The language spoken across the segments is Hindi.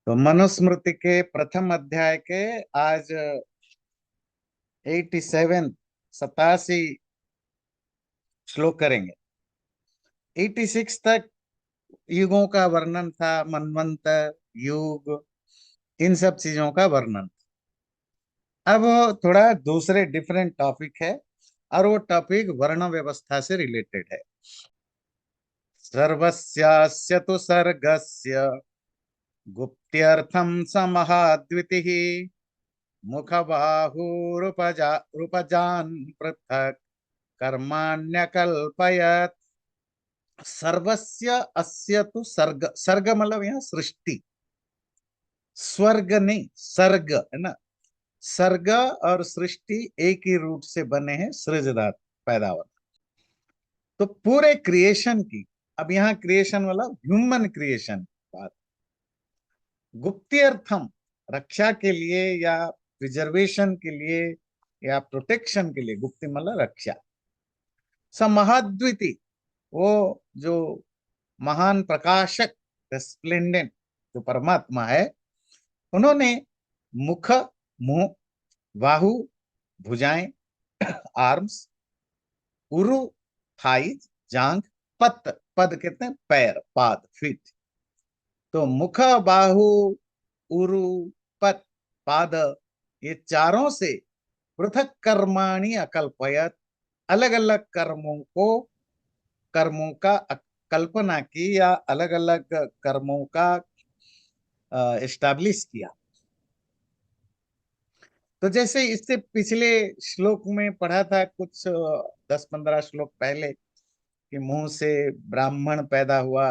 तो मनुस्मृति के प्रथम अध्याय के आज 87 87 श्लोक करेंगे। 86 तक युगों का वर्णन था, मनवंतर युग, इन सब चीजों का वर्णन। अब थोड़ा दूसरे डिफरेंट टॉपिक है और वो टॉपिक वर्ण व्यवस्था से रिलेटेड है। सर्वस्यास्य तु सर्गस्य गुप्त्यर्थम समहाद्वितिः मुखबाहुरुपजान पृथक कर्माण्यकल्पयत्। सर्वस्य अस्य तु सर्ग, सर्ग मतलब यहाँ सृष्टि, स्वर्ग नहीं सर्ग है ना। सर्ग और सृष्टि एक ही रूट से बने हैं, सृजदात पैदावार। तो पूरे क्रिएशन की, अब यहाँ क्रिएशन वाला ह्यूमन क्रिएशन बात, गुप्त्यर्थम रक्षा के लिए या प्रिजर्वेशन के लिए या प्रोटेक्शन के लिए, गुप्ति मतलब रक्षा। समहाद्विति वो जो महान प्रकाशक, स्प्लेंडेंट जो परमात्मा है, उन्होंने मुख, मुंह, बाहु, भुजाएं, आर्म्स, उरु थाइज, जांग, पत, पद कहते हैं पैर, पाद, फीट। तो मुख, बाहु, उरु, पत, पाद, ये चारों से पृथक कर्माणि अकल्पयत, अलग अलग कर्मों का कल्पना की या अलग अलग कर्मों का एस्टैब्लिश किया। तो जैसे इससे पिछले श्लोक में पढ़ा था कुछ 10-15 श्लोक पहले कि मुंह से ब्राह्मण पैदा हुआ,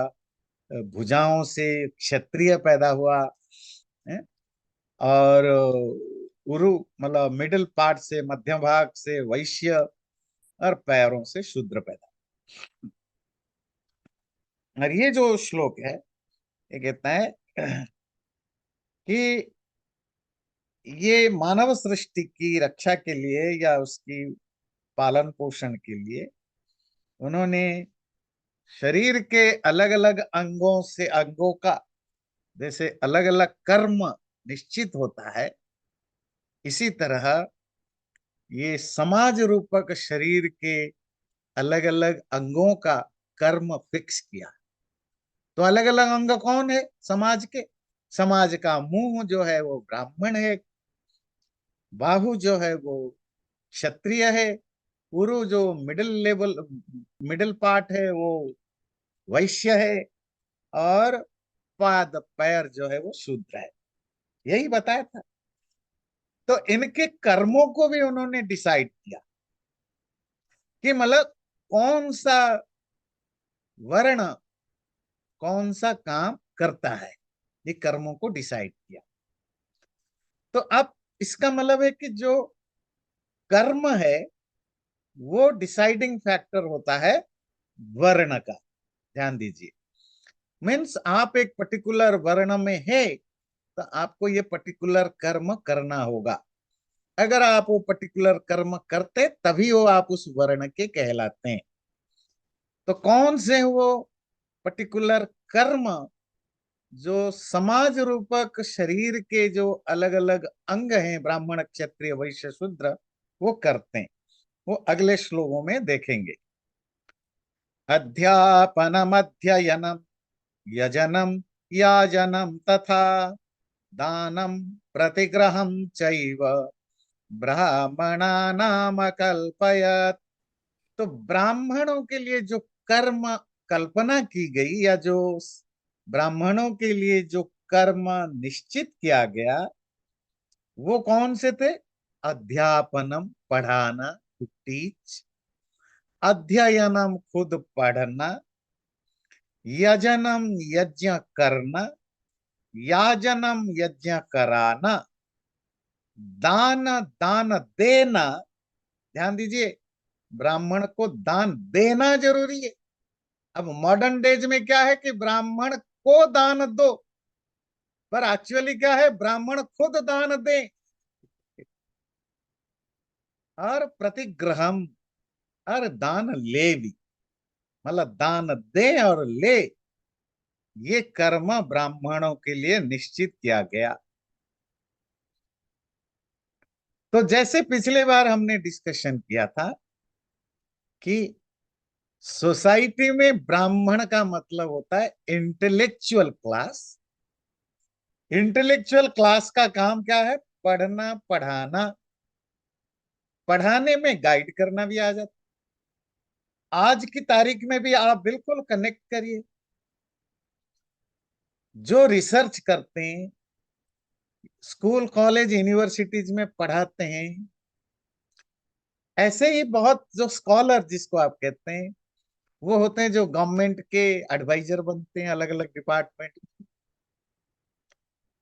भुजाओं से क्षत्रिय पैदा हुआ है, और उरु मतलब मिडिल पार्ट से, मध्य भाग से वैश्य, और पैरों से शूद्र पैदा। और ये जो श्लोक है ये कहता है कि ये मानव सृष्टि की रक्षा के लिए या उसकी पालन पोषण के लिए उन्होंने शरीर के अलग अलग अंगों से, अंगों का जैसे अलग अलग कर्म निश्चित होता है, इसी तरह ये समाज रूपक शरीर के अलग अलग अंगों का कर्म फिक्स किया। तो अलग अलग अंग कौन है समाज के? समाज का मुंह जो है वो ब्राह्मण है, बाहु जो है वो क्षत्रिय है, उरु जो मिडिल लेवल, मिडिल पार्ट है वो वैश्य है, और पाद, पैर जो है वो शूद्र है। यही बताया था। तो इनके कर्मों को भी उन्होंने डिसाइड किया कि मतलब कौन सा वर्ण कौन सा काम करता है, ये कर्मों को डिसाइड किया। तो अब इसका मतलब है कि जो कर्म है वो डिसाइडिंग फैक्टर होता है वर्ण का। ध्यान दीजिए, मीन्स आप एक पर्टिकुलर वर्ण में है तो आपको ये पर्टिकुलर कर्म करना होगा। अगर आप वो पर्टिकुलर कर्म करते तभी वो आप उस वर्ण के कहलाते हैं। तो कौन से वो पर्टिकुलर कर्म जो समाज रूपक शरीर के जो अलग अलग अंग हैं, ब्राह्मण, क्षत्रिय, वैश्य, शूद्र, वो करते हैं, वो अगले श्लोकों में देखेंगे। अध्यापनम अध्ययनम यजनम याजनम तथा दानम प्रतिग्रहम चैव ब्राह्मणानाम कल्पयत। तो ब्राह्मणों के लिए जो कर्म कल्पना की गई या जो ब्राह्मणों के लिए जो कर्म निश्चित किया गया वो कौन से थे? अध्यापनम पढ़ाना, टू टीच, अध्ययनम खुद पढ़ना, यजनम यज्ञ करना, याजनम यज्ञ कराना, दान दान देना। ध्यान दीजिए, ब्राह्मण को दान देना जरूरी है। अब मॉडर्न डेज में क्या है कि ब्राह्मण को दान दो, पर एक्चुअली क्या है, ब्राह्मण खुद दान दे। और प्रतिग्रहम, और दान ले भी, मतलब दान दे और ले। ये कर्म ब्राह्मणों के लिए निश्चित किया गया। तो जैसे पिछले बार हमने डिस्कशन किया था कि सोसाइटी में ब्राह्मण का मतलब होता है इंटेलेक्चुअल क्लास। इंटेलेक्चुअल क्लास का काम क्या है? पढ़ना, पढ़ाना, पढ़ाने में गाइड करना भी आ जाता। आज की तारीख में भी आप बिल्कुल कनेक्ट करिए, जो रिसर्च करते हैं, स्कूल कॉलेज यूनिवर्सिटीज में पढ़ाते हैं, ऐसे ही बहुत जो स्कॉलर जिसको आप कहते हैं, वो होते हैं जो गवर्नमेंट के एडवाइजर बनते हैं, अलग अलग डिपार्टमेंट,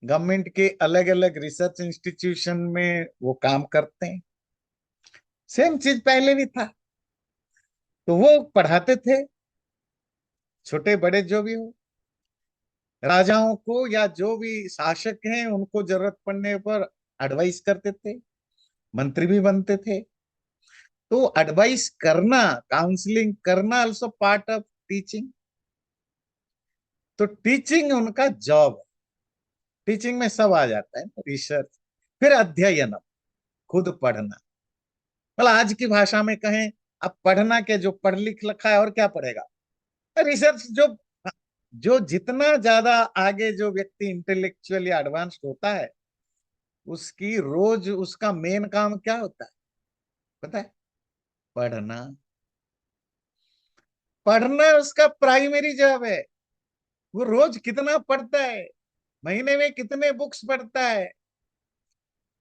गवर्नमेंट के अलग अलग रिसर्च इंस्टीट्यूशन में वो काम करते हैं। सेम चीज पहले भी था, तो वो पढ़ाते थे, छोटे बड़े जो भी हो, राजाओं को या जो भी शासक हैं उनको जरूरत पड़ने पर एडवाइस करते थे, मंत्री भी बनते थे। तो एडवाइस करना, काउंसलिंग करना ऑल्सो पार्ट ऑफ टीचिंग। तो टीचिंग उनका जॉब है। टीचिंग में सब आ जाता है, रिसर्च, फिर अध्ययन, खुद पढ़ना। मतलब आज की भाषा में कहें, अब पढ़ना के जो पढ़ लिख रखा है और क्या पढ़ेगा? रिसर्च। जो जो जितना ज्यादा आगे जो व्यक्ति इंटेलेक्चुअली एडवांस्ड होता है, उसकी रोज उसका मेन काम क्या होता है पता है? पढ़ना। पढ़ना उसका प्राइमरी जॉब है। वो रोज कितना पढ़ता है, महीने में कितने बुक्स पढ़ता है।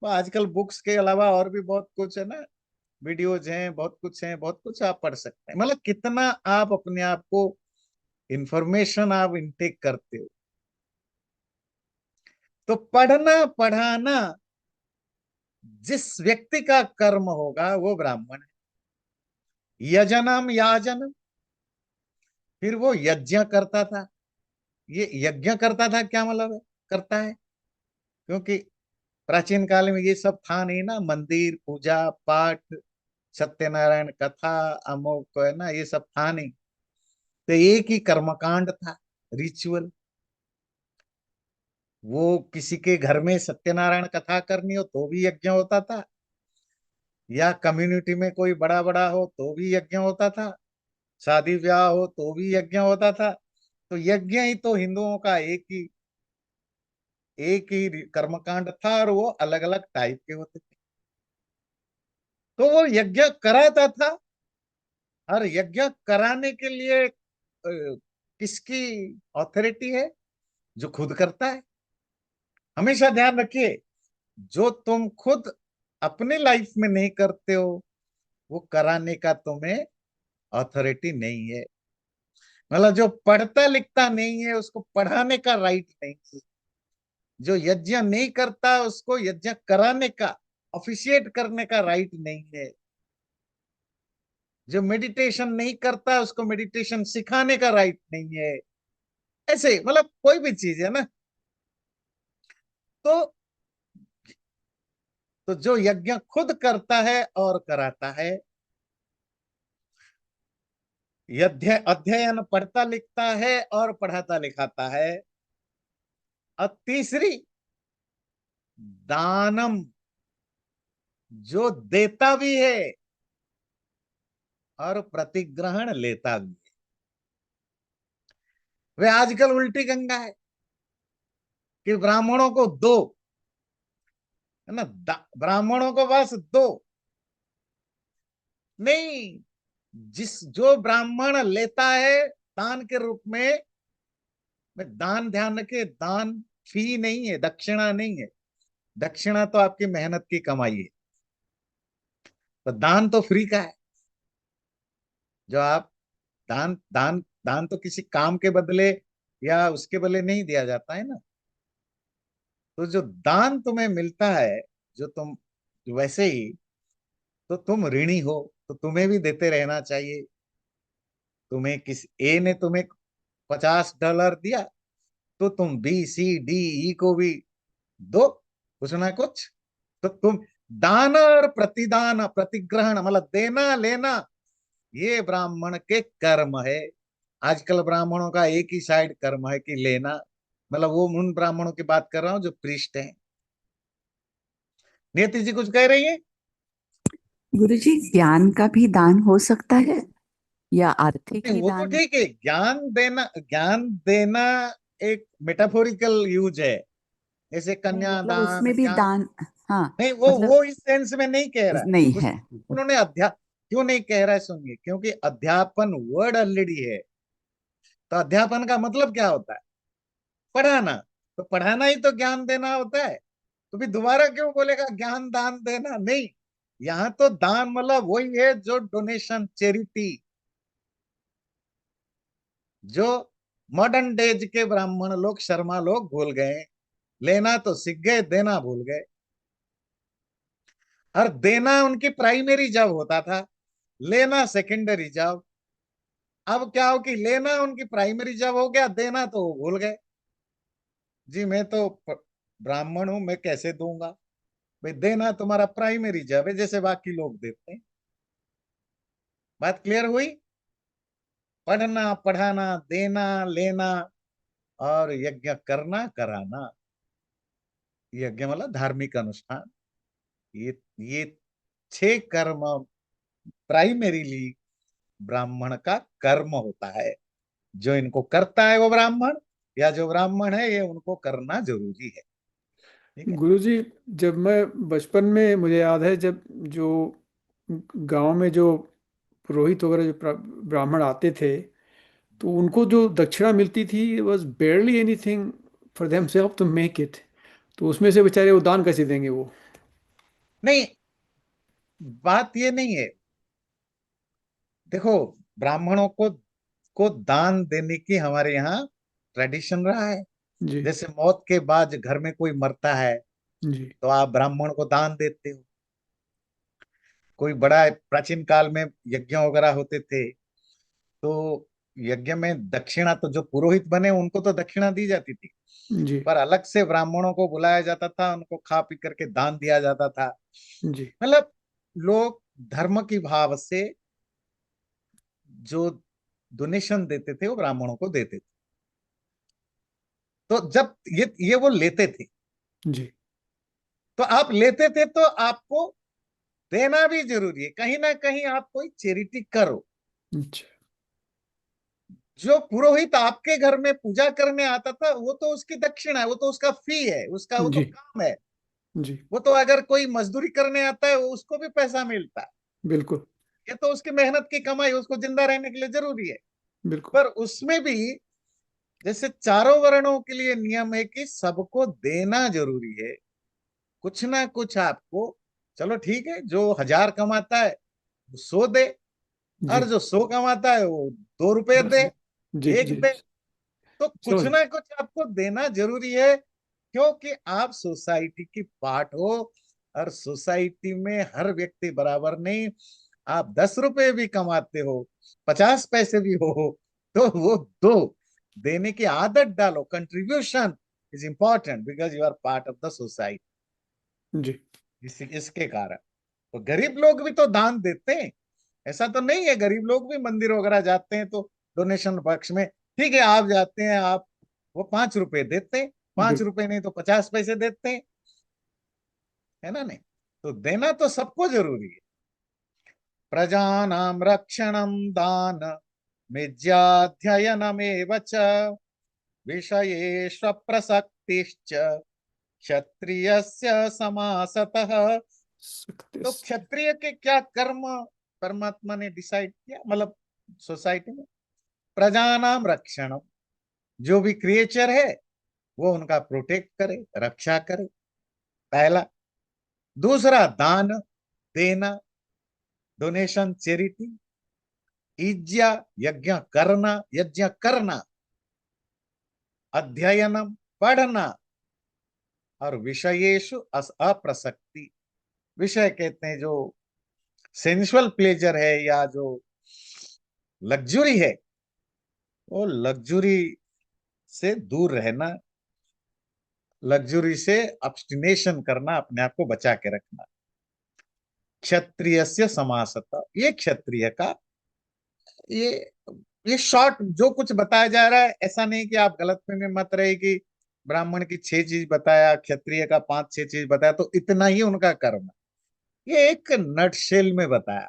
वो आजकल बुक्स के अलावा और भी बहुत कुछ है ना, वीडियोज हैं, बहुत कुछ है, बहुत कुछ आप पढ़ सकते हैं। मतलब कितना आप अपने आप को इंफॉर्मेशन आप इनटेक करते हो। तो पढ़ना, पढ़ाना जिस व्यक्ति का कर्म होगा वो ब्राह्मण है। यजनम याजनम, फिर वो यज्ञ करता था। ये यज्ञ करता था क्या मतलब है? करता है, क्योंकि प्राचीन काल में ये सब था नहीं ना, मंदिर, पूजा पाठ, सत्यनारायण कथा, अमोक है ना, ये सब था नहीं। तो एक ही कर्मकांड था, रिचुअल। वो किसी के घर में सत्यनारायण कथा करनी हो तो भी यज्ञ होता था, या कम्युनिटी में कोई बड़ा बड़ा हो तो भी यज्ञ होता था, शादी ब्याह हो तो भी यज्ञ होता था। तो यज्ञ ही तो हिंदुओं का एक ही कर्मकांड था, और वो अलग अलग टाइप के होते थे। तो वो यज्ञ कराता था। और यज्ञ कराने के लिए किसकी ऑथोरिटी है? जो खुद करता है। हमेशा ध्यान रखिए, जो तुम खुद अपने लाइफ में नहीं करते हो, वो कराने का तुम्हें ऑथोरिटी नहीं है। मतलब जो पढ़ता लिखता नहीं है उसको पढ़ाने का राइट नहीं है। जो यज्ञ नहीं करता उसको यज्ञ कराने का, ऑफिशिएट करने का राइट नहीं है। जो मेडिटेशन नहीं करता उसको मेडिटेशन सिखाने का राइट नहीं है। ऐसे मतलब कोई भी चीज है ना। तो जो यज्ञ खुद करता है और कराता है, अध्ययन पढ़ता लिखता है और पढ़ाता लिखाता है। और तीसरी, दानम, जो देता भी है और प्रतिग्रहण लेता भी है। वे आजकल उल्टी गंगा है कि ब्राह्मणों को दो, है ना, ब्राह्मणों को बस दो। नहीं, जो ब्राह्मण लेता है दान के रूप में दान, ध्यान रखे, दान फी नहीं है, दक्षिणा नहीं है। दक्षिणा तो आपकी मेहनत की कमाई है, तो दान तो फ्री का है। जो आप दान दान दान तो किसी काम के बदले या उसके बदले नहीं दिया जाता है ना। तो जो दान तुम्हें मिलता है, जो तुम, वैसे ही तो तुम ऋणी हो, तो तुम्हें भी देते रहना चाहिए। तुम्हें किस ए ने तुम्हें $50 दिया, तो तुम बी सी डी ई को भी दो, कुछ ना कुछ। तो तुम दान और प्रतिदान, प्रतिग्रहण मतलब देना लेना, ये ब्राह्मण के कर्म है। आजकल ब्राह्मणों का एक ही साइड कर्म है कि लेना, मतलब वो उन ब्राह्मणों की बात कर रहा हूँ जो पृष्ठ हैं। नियति जी कुछ कह रही है? गुरुजी, ज्ञान का भी दान हो सकता है या आर्थिक नहीं ही वो तो दान? ठीक है, ज्ञान देना, ज्ञान देना एक मेटाफोरिकल यूज है, जैसे नहीं, मतलब कन्यादान उसमें भी ज्ञान। दान। हाँ। नहीं वो मतलब वो इस सेंस में नहीं कह रहा। नहीं उस है। उन्होंने क्यों नहीं कह रहा है सुनिए, क्योंकि अध्यापन वर्ड ऑलरेडी है। तो अध्यापन का मतलब क्या होता है? पढ़ाना। तो पढ़ाना ही तो ज्ञान देना होता है। तो फिर दोबारा क्यों बोलेगा ज्ञान दान देना? नहीं, यहाँ तो दान मतलब वही है जो डोनेशन, चैरिटी, जो मॉडर्न डेज के ब्राह्मण लोग, शर्मा लोग भूल गए। लेना तो सीख गए, देना भूल गए। और देना उनकी प्राइमरी जॉब होता था, लेना सेकेंडरी जॉब। अब क्या हो कि लेना उनकी प्राइमरी जॉब हो गया, देना तो वो भूल गए। जी मैं तो ब्राह्मण हूं, मैं कैसे दूंगा? भाई देना तुम्हारा प्राइमरी जॉब है, जैसे बाकी लोग देते हैं। बात क्लियर हुई? पढ़ना, पढ़ाना, देना, लेना, और यज्ञ करना, कराना। यज्ञ मतलब धार्मिक अनुष्ठान। ये छह कर्म प्राइमरीली ब्राह्मण का कर्म होता है। जो इनको करता है वो ब्राह्मण, या जो ब्राह्मण है ये उनको करना जरूरी है। ठीक है। गुरुजी, जब मैं बचपन में, मुझे याद है जब जो गांव में जो पुरोहित वगैरह जो ब्राह्मण आते थे, तो उनको जो दक्षिणा मिलती थी was barely anything for them self to make it. तो उसमें से बेचारे वो दान कैसे देंगे वो? नहीं, बात ये नहीं है। देखो, ब्राह्मणों को दान देने की हमारे यहाँ ट्रेडिशन रहा है। जी। जैसे मौत के बाद घर में कोई मरता है जी। तो आप ब्राह्मण को दान देते हो। कोई बड़ा प्राचीन काल में यज्ञ वगैरह होते थे, तो यज्ञ में दक्षिणा तो जो पुरोहित बने उनको तो दक्षिणा दी जाती थी, जी। पर अलग से ब्राह्मणों को बुलाया जाता था, उनको खा पी करके दान दिया जाता था। जी। मतलब लोग धर्म की भाव से जो डोनेशन देते थे वो ब्राह्मणों को देते थे। तो जब ये वो लेते थे, जी। तो आप लेते थे तो आपको देना भी जरूरी है। कहीं ना कहीं आप कोई चैरिटी करो। अच्छा। जो पुरोहित आपके घर में पूजा करने आता था वो तो उसकी दक्षिणा है, वो तो उसका फी है, उसका वो तो जी। काम है। जी। वो तो अगर कोई मजदूरी करने आता है उसको भी पैसा मिलता है। बिल्कुल। ये तो उसकी मेहनत की कमाई, उसको जिंदा रहने के लिए जरूरी है। बिल्कुल। पर उसमें भी जैसे चारों वर्णों के लिए नियम है कि सबको देना जरूरी है, कुछ ना कुछ आपको। चलो ठीक है, जो 1000 कमाता है वो 100 दे, जी। और जो 100 कमाता है वो 2 रुपए बस। दे, जी। एक जी। दे। तो कुछ समझ। ना कुछ आपको देना जरूरी है, क्योंकि आप सोसाइटी की पार्ट हो। और सोसाइटी में हर व्यक्ति बराबर नहीं। आप 10 रुपए भी कमाते हो, 50 पैसे भी हो, तो वो दो, देने की आदत डालो। Contribution is important because you are part of the society. जी। इसके कारण तो गरीब लोग भी तो दान देते हैं। ऐसा तो नहीं है, गरीब लोग भी मंदिर वगैरह जाते हैं तो डोनेशन बॉक्स में, ठीक है आप जाते हैं, आप वो 5 रुपए देते हैं, पांच बिल्कुल। रुपए नहीं तो 50 पैसे देते हैं। है ना? नहीं, तो देना तो सबको जरूरी है। प्रजानां रक्षणं दान मिज्याध्ययनमेव च विषयेष्वप्रसक्तिश्च क्षत्रियस्य समासतः। तो सकते। क्षत्रिय के क्या कर्म परमात्मा ने डिसाइड किया, मतलब सोसाइटी में? प्रजानाम रक्षण, जो भी क्रिएचर है वो उनका प्रोटेक्ट करे, रक्षा करे, पहला। दूसरा दान, देना, डोनेशन, चैरिटी। इज्या, यज्ञ करना। अध्ययनम, पढ़ना। और विषयेषु अप्रसक्ति। विषय कहते हैं जो सेंसुअल प्लेजर है या जो लग्जरी है, वो लग्जरी से दूर रहना, लग्जरी से अब्स्टिनेशन करना, अपने आप को बचा के रखना। क्षत्रिय से समासता, ये क्षत्रिय का ये ये शॉर्ट जो कुछ बताया जा रहा है, ऐसा नहीं कि आप गलतफहमी में मत रहे कि ब्राह्मण की 6 चीज बताया, क्षत्रिय का 5-6 चीज बताया तो इतना ही उनका कर्म है। ये एक नटशेल में बताया,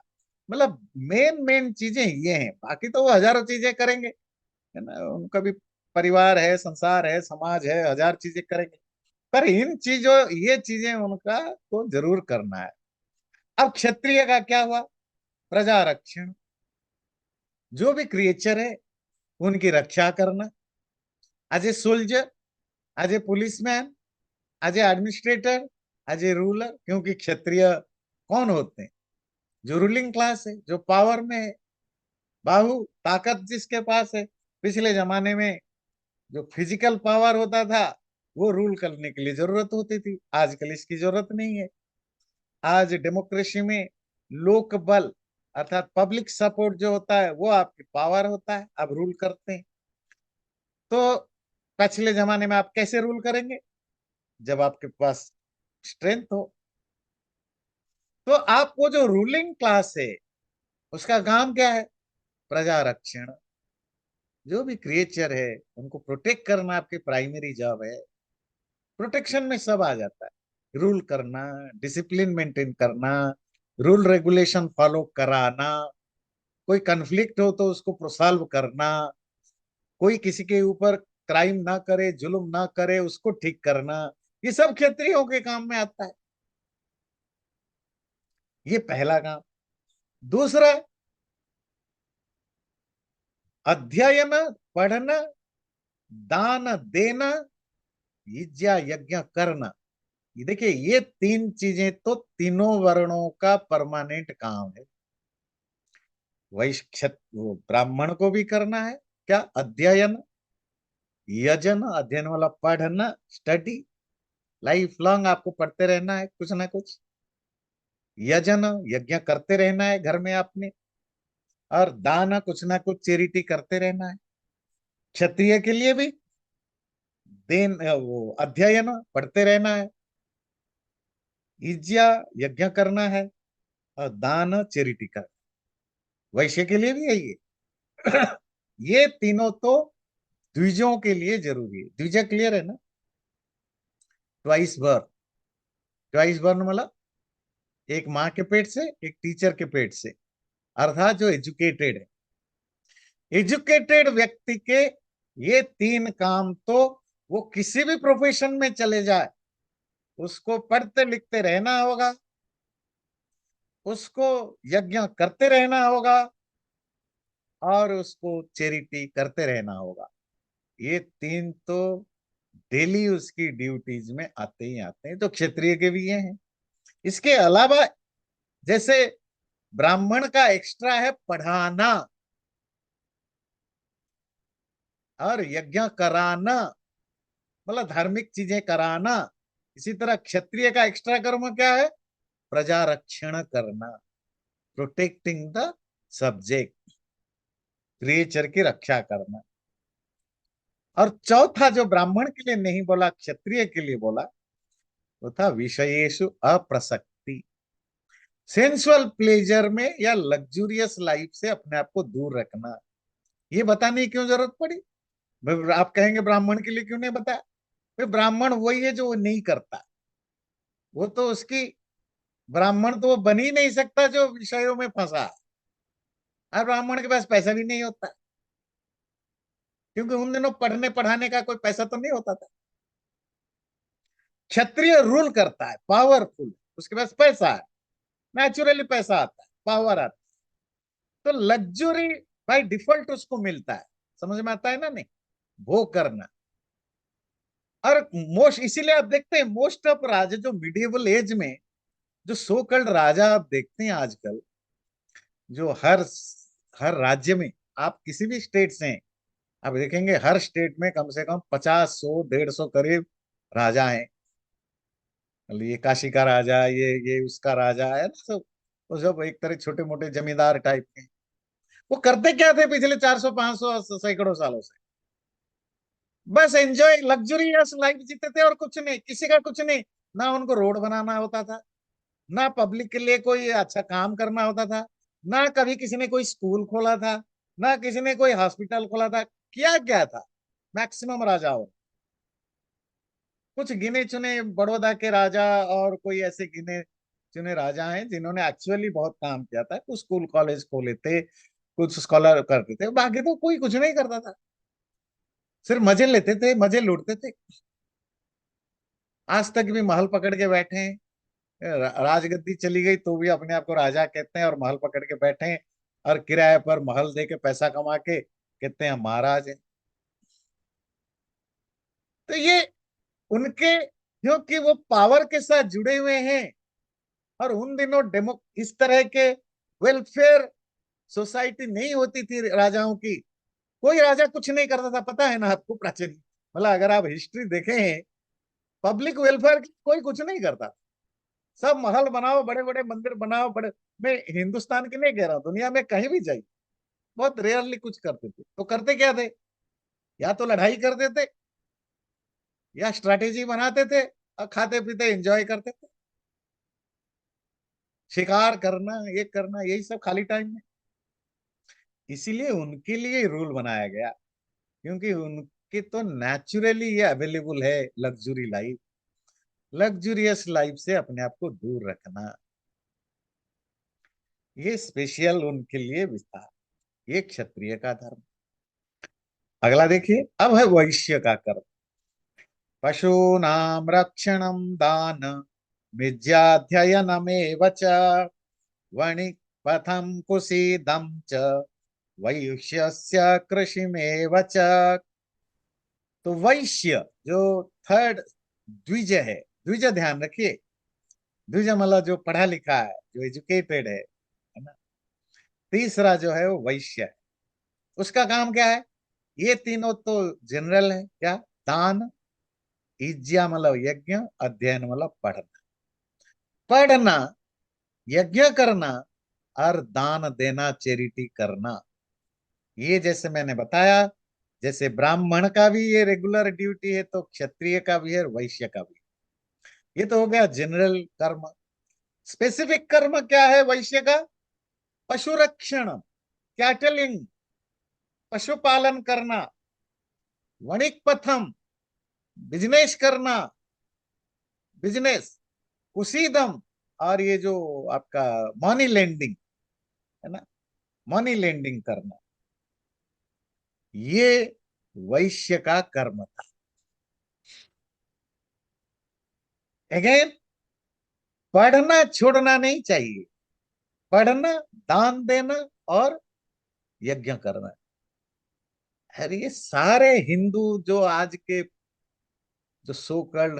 मतलब मेन मेन चीजें ये हैं, बाकी तो वो हजारों चीजें करेंगे, है ना, उनका भी परिवार है, संसार है, समाज है, हजार चीजें करेंगे, पर इन चीजों ये चीजें उनका तो जरूर करना है। अब क्षत्रिय का क्या हुआ? प्रजा रक्षण, जो भी क्रिएचर है उनकी रक्षा करना, as a soldier, as a policeman, as a administrator, as a ruler. क्योंकि क्षत्रिय कौन होते हैं? जो रूलिंग क्लास है, जो पावर में है, बाहु ताकत जिसके पास है। पिछले जमाने में जो फिजिकल पावर होता था वो रूल करने के लिए जरूरत होती थी, आजकल इसकी जरूरत नहीं है। आज डेमोक्रेसी में लोक बल अर्थात पब्लिक सपोर्ट जो होता है वो आपकी पावर होता है, आप रूल करते हैं। तो पिछले जमाने में आप कैसे रूल करेंगे? जब आपके पास स्ट्रेंथ हो। तो आप वो जो रूलिंग क्लास है उसका काम क्या है? प्रजा रक्षण, जो भी क्रिएचर है उनको प्रोटेक्ट करना आपकी प्राइमरी जॉब है। प्रोटेक्शन में सब आ जाता है, रूल करना, डिसिप्लिन मेंटेन करना, रूल रेगुलेशन फॉलो कराना, कोई कन्फ्लिक्ट हो तो उसको सॉल्व करना, कोई किसी के ऊपर क्राइम ना करे, जुल्म ना करे, उसको ठीक करना, ये सब क्षत्रियों के काम में आता है। ये पहला काम। दूसरा, अध्ययन, पढ़ना, दान देना, यज्ञ यज्ञ करना। ये देखिए, ये 3 चीजें तो तीनों वर्णों का परमानेंट काम है। वैश्य वो ब्राह्मण को भी करना है क्या? अध्ययन, यजन, अध्ययन वाला पढ़ना, स्टडी, लाइफ लॉन्ग आपको पढ़ते रहना है कुछ ना कुछ। यजन, यज्ञ करते रहना है घर में आपने। और दान, कुछ ना कुछ चैरिटी करते रहना है। क्षत्रिय के लिए भी देन वो अध्ययन पढ़ते रहना है, यज्ञ यज्ञ करना है, और दान चैरिटी करना। वैश्य के लिए भी यही है। ये तीनों तो द्विजों के लिए जरूरी है। द्विज क्लियर है ना? Twice birth. ट्वाइस बर्न मतलब एक माँ के पेट से, एक टीचर के पेट से, अर्थात जो एजुकेटेड है। एजुकेटेड व्यक्ति के ये 3 काम तो वो किसी भी प्रोफेशन में चले जाए उसको पढ़ते लिखते रहना होगा, उसको यज्ञ करते रहना होगा, और उसको चैरिटी करते रहना होगा। ये 3 तो डेली उसकी ड्यूटीज में आते ही आते हैं। तो क्षत्रिय के भी ये हैं। इसके अलावा जैसे ब्राह्मण का एक्स्ट्रा है पढ़ाना और यज्ञ कराना, मतलब धार्मिक चीजें कराना। इसी तरह क्षत्रिय का एक्स्ट्रा कर्म क्या है? प्रजा रक्षण करना, प्रोटेक्टिंग द सब्जेक्ट, क्रिएचर की रक्षा करना। और चौथा जो ब्राह्मण के लिए नहीं बोला, क्षत्रिय के लिए बोला, वो था विषयेषु अप्रसक्ति। सेंसुअल प्लेजर में या लग्जूरियस लाइफ से अपने आप को दूर रखना। ये बताने की क्यों जरूरत पड़ी? आप कहेंगे ब्राह्मण के लिए क्यों नहीं बताया? भाई ब्राह्मण वही है जो वो नहीं करता। वो तो उसकी, ब्राह्मण तो वो बन ही नहीं सकता जो विषयों में फंसा है। और ब्राह्मण के पास पैसा भी नहीं होता, क्योंकि उन दिनों पढ़ने पढ़ाने का कोई पैसा तो नहीं होता था। क्षत्रिय रूल करता है, पावरफुल, उसके पास पैसा है, नेचुरली पैसा आता है, पावर आता है, तो लग्जरी बाय डिफॉल्ट उसको मिलता है। समझ में आता है ना? नहीं, भोग करना। और मोस्ट, इसीलिए आप देखते हैं मोस्ट ऑफ राजा जो मिडिएवल एज में, जो सो कल्ड राजा आप देखते हैं आजकल, जो हर हर राज्य में, आप किसी भी स्टेट से हैं, आप देखेंगे हर स्टेट में कम से कम 50, 100, 150 करीब राजा हैं। मतलब ये काशी का राजा, ये उसका राजा है ना सब। वो सब एक तरह छोटे मोटे जमींदार टाइप के। वो करते क्या थे पिछले 400, 500, सैकड़ों सालों से? बस एंजॉय, लग्जरियस लाइफ जीते थे, और कुछ नहीं, किसी का कुछ नहीं। ना उनको रोड बनाना होता था, ना पब्लिक के लिए कोई अच्छा काम करना होता था, ना कभी किसी ने कोई स्कूल खोला था, ना किसी ने कोई हॉस्पिटल खोला था। किया क्या था मैक्सिमम राजाओं, कुछ गिने चुने बड़ौदा के राजा और कोई ऐसे गिने चुने राजा हैं जिन्होंने एक्चुअली बहुत काम किया था। कुछ स्कूल कॉलेज खोले थे, कुछ स्कॉलर करते थे, बाकी तो कोई कुछ नहीं करता था, सिर्फ मजे लेते थे, मजे लूटते थे। आज तक भी महल पकड़ के बैठे हैं, राजगद्दी चली गई तो भी अपने आप को राजा कहते हैं और महल पकड़ के बैठे हैं, और किराए पर महल दे के पैसा कमा के कहते हैं महाराज है। तो ये उनके, क्योंकि वो पावर के साथ जुड़े हुए हैं। और उन दिनों डेमो इस तरह के वेलफेयर सोसाइटी नहीं होती थी राजाओं की। कोई राजा कुछ नहीं करता था, पता है ना आपको प्राचीन, मतलब अगर आप हिस्ट्री देखें हैं, पब्लिक वेलफेयर की कोई कुछ नहीं करता। सब महल बनाओ, बड़े बड़े मंदिर बनाओ, बड़े, मैं हिंदुस्तान की नहीं कह रहा हूं, दुनिया में कहीं भी जाइए, बहुत रेयरली कुछ करते थे। तो करते क्या थे, या तो लड़ाई करते थे, या स्ट्रैटेजी बनाते थे, और खाते पीते एंजॉय करते थे, शिकार करना, ये करना, यही सब खाली टाइम में। इसीलिए उनके लिए रूल बनाया गया, क्योंकि उनके तो नेचुरली ये अवेलेबल है लग्जरी लाइफ। लग्जूरियस लाइफ से अपने आप को दूर रखना, ये स्पेशल उनके लिए विस्तार, ये क्षत्रिय का धर्म। अगला देखिए, अब है वैश्य का कर्म। पशूनां रक्षणं दान विद्याध्ययनमेव च वणिक्पथं कुसीदं च वैश्यस्य कृषिमेव च। तो वैश्य जो थर्ड, द्विज है, द्विज ध्यान रखिए, द्विज मतलब जो पढ़ा लिखा है, जो एजुकेटेड है ना। तीसरा जो है वो वैश्य है। उसका काम क्या है, ये तीनों तो जनरल है, क्या, दान, इज्या मतलब यज्ञ, अध्ययन मतलब पढ़ना। पढ़ना, यज्ञ करना, और दान देना, चैरिटी करना। ये जैसे मैंने बताया, जैसे ब्राह्मण का भी ये रेगुलर ड्यूटी है, तो क्षत्रिय का भी है, वैश्य का भी। ये तो हो गया जनरल कर्म। स्पेसिफिक कर्म क्या है वैश्य का, पशु रक्षण, कैटलिंग, पशुपालन करना, वणिक पथम, बिजनेस करना, बिजनेस, कुशीदम, और ये जो आपका मनी लेंडिंग है ना, मनी लेंडिंग करना, ये वैश्य का कर्म था। अगेन, पढ़ना छोड़ना नहीं चाहिए, पढ़ना, दान देना, और यज्ञ करना। अरे ये सारे हिंदू जो आज के, जो सो कल्ड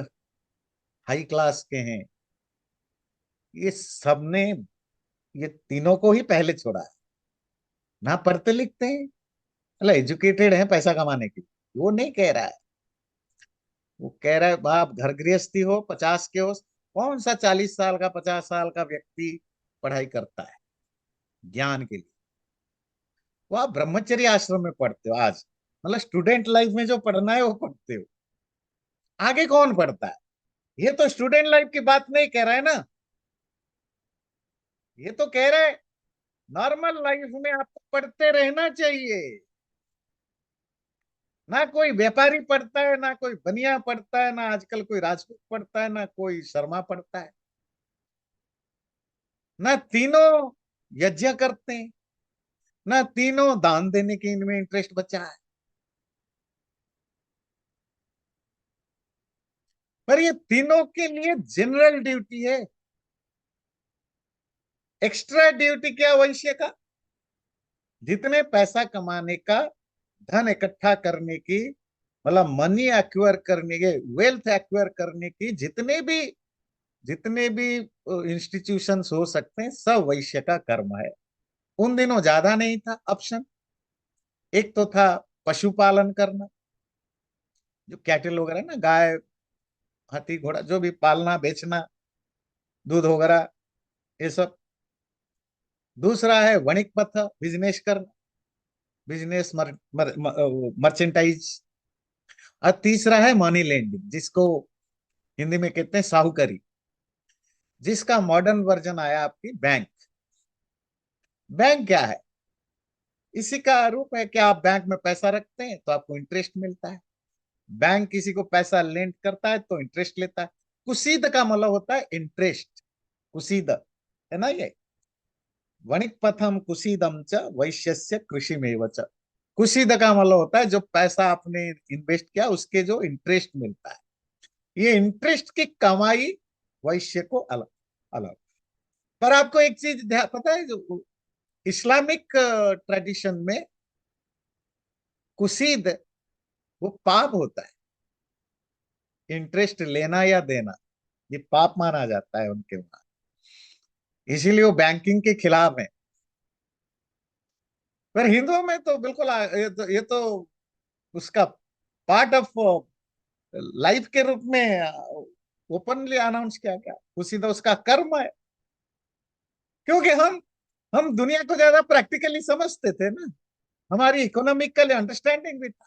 हाई क्लास के हैं, ये सबने ये तीनों को ही पहले छोड़ा है। ना पढ़ते लिखते हैं, मतलब एजुकेटेड हैं पैसा कमाने के लिए, वो नहीं कह रहा है। वो कह रहा है आप घर गृहस्थी हो, 50 के हो, कौन सा 40 साल का, 50 साल का व्यक्ति पढ़ाई करता है ज्ञान के लिए। वो आप ब्रह्मचर्य आश्रम में पढ़ते हो आज, मतलब स्टूडेंट लाइफ में जो पढ़ना है वो पढ़ते हो। आगे कौन पढ़ता है, ये तो स्टूडेंट लाइफ की बात नहीं कह रहा है ना, ये तो कह रहे नॉर्मल लाइफ में आपको पढ़ते रहना चाहिए। ना कोई व्यापारी पढ़ता है, ना कोई बनिया पढ़ता है, ना आजकल कोई राजपूत पढ़ता है, ना कोई शर्मा पढ़ता है, ना तीनों यज्ञ करते हैं, ना तीनों दान देने के इनमें इंटरेस्ट बचा है। पर ये तीनों के लिए जनरल ड्यूटी है। एक्स्ट्रा ड्यूटी क्या वैश्य का, जितने पैसा कमाने का, धन इकट्ठा करने की, मतलब मनी एक्वायर करने के, वेल्थ एक्वायर करने की, जितने भी इंस्टीट्यूशंस हो सकते हैं, सब वैश्य का कर्म है। उन दिनों ज्यादा नहीं था ऑप्शन। एक तो था पशुपालन करना, जो कैटल वगैरह ना, गाय, हाथी, घोड़ा, जो भी पालना, बेचना, दूध वगैरह, ये सब। दूसरा है वणिक पथ, बिजनेस करना, बिजनेस, मर्चेंटाइज। और तीसरा है मनी लेंडिंग, जिसको हिंदी में कहते हैं साहूकारी, जिसका मॉडर्न वर्जन आया आपकी बैंक। बैंक क्या है, इसी का रूप है कि आप बैंक में पैसा रखते हैं तो आपको इंटरेस्ट मिलता है, बैंक किसी को पैसा लेंड करता है तो इंटरेस्ट लेता है। कुसीद का मतलब होता है इंटरेस्ट, कुसीद है ना ये। वणिक पथम कुसीदम च वैश्यस्य कृषि में च। कुसीद का मतलब होता है जो पैसा आपने इन्वेस्ट किया उसके जो इंटरेस्ट मिलता है। ये इंटरेस्ट की कमाई वैश्य को अलग अलग। पर आपको एक चीज पता है, जो इस्लामिक ट्रेडिशन में कुसीद वो पाप होता है, इंटरेस्ट लेना या देना ये पाप माना जाता है उनके वहां, इसीलिए वो बैंकिंग के खिलाफ है। पर हिंदुओं में तो बिल्कुल ये तो उसका पार्ट ऑफ लाइफ के रूप में ओपनली अनाउंस किया गया, उसी तो उसका कर्म है। क्योंकि हम दुनिया को ज्यादा प्रैक्टिकली समझते थे ना, हमारी इकोनॉमिकल अंडरस्टैंडिंग भी था।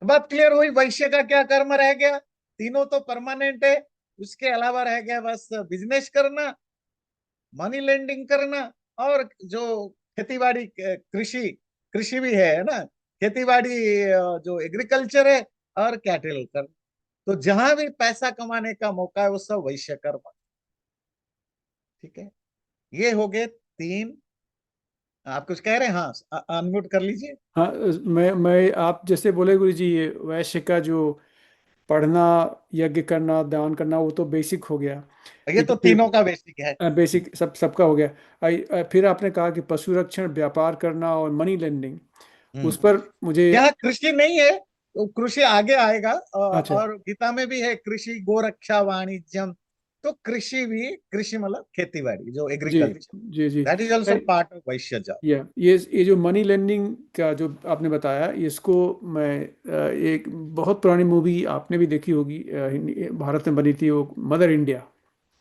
बात क्लियर हुई, वैश्य का क्या कर्म रह गया? तीनों तो परमानेंट है, उसके अलावा रह गया बस बिजनेस करना, मनी लेंडिंग करना, और जो खेतीबाड़ी कृषि कृषि भी है ना, खेतीबाड़ी जो एग्रीकल्चर है, और कैटल कर। तो जहां भी पैसा कमाने का मौका है वो सब वैश्य कर्म। ठीक है, ये हो गए तीन। आप कुछ कह रहे हैं? हाँ, अनम्यूट कर लीजिए। हाँ, मैं आप जैसे बोले गुरु जी, ये वैश्य का जो पढ़ना, यज्ञ करना, दान करना, वो तो बेसिक हो गया। ये ये तो जो फिर तीनों का बेसिक है। बेसिक सबका हो गया। फिर आपने कहा कि पशु रक्षण, व्यापार करना और मनी लेंडिंग, हम्म। उस पर मुझे। यहाँ कृषि नहीं है, तो कृषि आगे आएगा। अच्छा। और गीता में भी है कृषि गोरक्षा वाणिज्यम। तो कृषि भी, कृषि मतलब खेती बाड़ी, जो जी एग्रीकल्चर, जी जी। That is also part of Vaishya job. ये जो मनी लेंडिंग का जो आपने बताया, इसको मैं एक बहुत पुरानी मूवी आपने भी देखी होगी, भारत में बनी थी, वो मदर इंडिया।